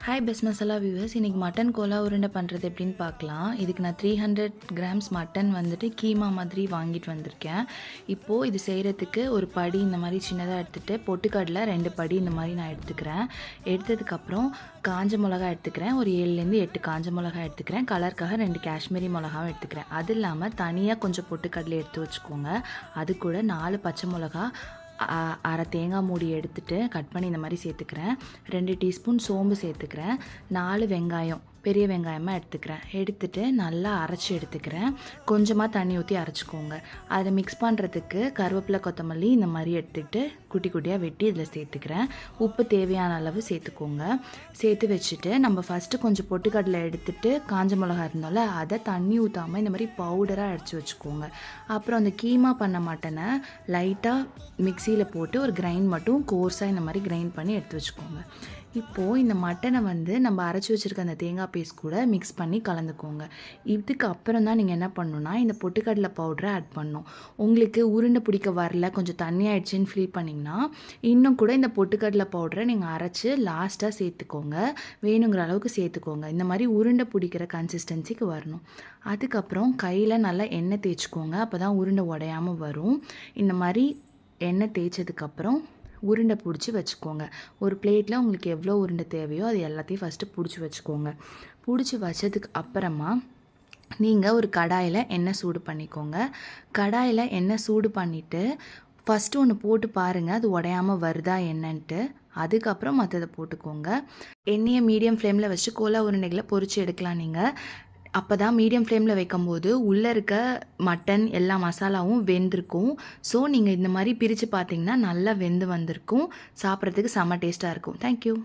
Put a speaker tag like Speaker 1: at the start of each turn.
Speaker 1: Hi best masala viewers. இன்றைக்கி mutton Cola உருண்டை பண்ணுறது எப்படின்னு பார்க்கலாம். இதுக்கு நான் 300 கிராம்ஸ் மட்டன் வந்துட்டு கீமா மாதிரி வாங்கிட்டு வந்திருக்கேன். இப்போது இது செய்கிறதுக்கு ஒரு படி இந்த மாதிரி சின்னதாக எடுத்துகிட்டு பொட்டுக்கடலை 2 படி இந்த மாதிரி நான் எடுத்துக்கிறேன். எடுத்ததுக்கப்புறம் காஞ்ச மிளகா எடுத்துக்கிறேன். ஒரு 7லேருந்து 8 காஞ்ச மிளகா எடுத்துக்கிறேன். கலருக்காக 2 காஷ்மீரி மிளகாவும் எடுத்துக்கிறேன். அது இல்லாமல் தனியாக கொஞ்சம் பொட்டுக்கடலை எடுத்து வச்சுக்கோங்க. அது கூட 4 பச்சை மிளகா, அரை தேங்காய் மூடி எடுத்துகிட்டு கட் பண்ணி இந்த மாதிரி சேர்த்துக்கிறேன். 2 டீஸ்பூன் சோம்பு சேர்த்துக்கிறேன். 4 வெங்காயம், பெரிய வெங்காயமாக எடுத்துகிட்டு நல்லா அரைச்சி எடுத்துக்கிறேன். கொஞ்சமாக தண்ணி ஊற்றி அரைச்சிக்கோங்க. அதை மிக்ஸ் பண்ணுறதுக்கு கருவேப்பிலை, கொத்தமல்லி இந்த மாதிரி எடுத்துகிட்டு குட்டி குட்டியாக வெட்டி இதில் சேர்த்துக்கிறேன். உப்பு தேவையான அளவு சேர்த்துக்கோங்க. சேர்த்து வச்சுட்டு நம்ம ஃபஸ்ட்டு கொஞ்சம் பொட்டுக்கடலை எடுத்துகிட்டு காஞ்ச மிளகா இருந்தோம்ல, அதை தண்ணி ஊற்றாமல் இந்த மாதிரி பவுடராக அரைச்சி வச்சுக்கோங்க. அப்புறம் அந்த கீமா பண்ண மட்டனை லைட்டாக மிக்சியில் போட்டு ஒரு கிரைண்ட் மட்டும் கோர்ஸாக இந்த மாதிரி கிரைண்ட் பண்ணி எடுத்து வச்சுக்கோங்க. இப்போது இந்த மட்டனை நம்ம அரைச்சி வச்சுருக்க அந்த தேங்காய் பேஸ்ட் கூட மிக்ஸ் பண்ணி கலந்துக்கோங்க. இதுக்கு அப்புறம் தான் நீங்கள் என்ன பண்ணணுன்னா இந்த பொட்டுக்கடலை பவுடரை ஆட் பண்ணணும். உங்களுக்கு உருண்டை பிடிக்க வரல, கொஞ்சம் தண்ணி ஆயிடுச்சுன்னு ஃபீல் பண்ணிங்கன்னா இன்னும் கூட இந்த பொட்டுக்கடலை பவுடரை நீங்கள் அரைச்சி லாஸ்ட்டாக சேர்த்துக்கோங்க. வேணுங்கிற அளவுக்கு சேர்த்துக்கோங்க. இந்த மாதிரி உருண்டை பிடிக்கிற கன்சிஸ்டன்சிக்கு வரணும். அதுக்கப்புறம் கையில் நல்லா எண்ணெய் தேய்ச்சிக்கோங்க. அப்போ தான் உருண்டை உடையாமல் வரும். இந்த மாதிரி எண்ணெய் தேய்ச்சதுக்கப்புறம் உருண்டை பிடிச்சி வச்சுக்கோங்க. ஒரு பிளேட்டில் உங்களுக்கு எவ்வளோ உருண்டை தேவையோ அது எல்லாத்தையும் ஃபஸ்ட்டு பிடிச்சி வச்சுக்கோங்க. பிடிச்சி வச்சதுக்கு அப்புறமா நீங்கள் ஒரு கடாயில் எண்ணெய் சூடு பண்ணிக்கோங்க. கடாயில் எண்ணெய் சூடு பண்ணிவிட்டு ஃபஸ்ட்டு ஒன்று போட்டு பாருங்கள், அது உடையாமல் வருதா என்னன்ட்டு. அதுக்கப்புறம் மற்றதை போட்டுக்கோங்க. எண்ணெயை மீடியம் ஃப்ளேமில் வச்சு கோலா உருண்டைகளை பொரித்து எடுக்கலாம். நீங்கள் அப்போ தான் மீடியம் ஃப்ளேமில் வைக்கும்போது உள்ளே இருக்க மட்டன் எல்லா மசாலாவும் வெந்திருக்கும். ஸோ நீங்கள் இந்த மாதிரி பிரித்து பார்த்தீங்கன்னா நல்லா வெந்து வந்திருக்கும். சாப்பிட்றதுக்கு செம்ம டேஸ்ட்டாக இருக்கும். தேங்க்யூ.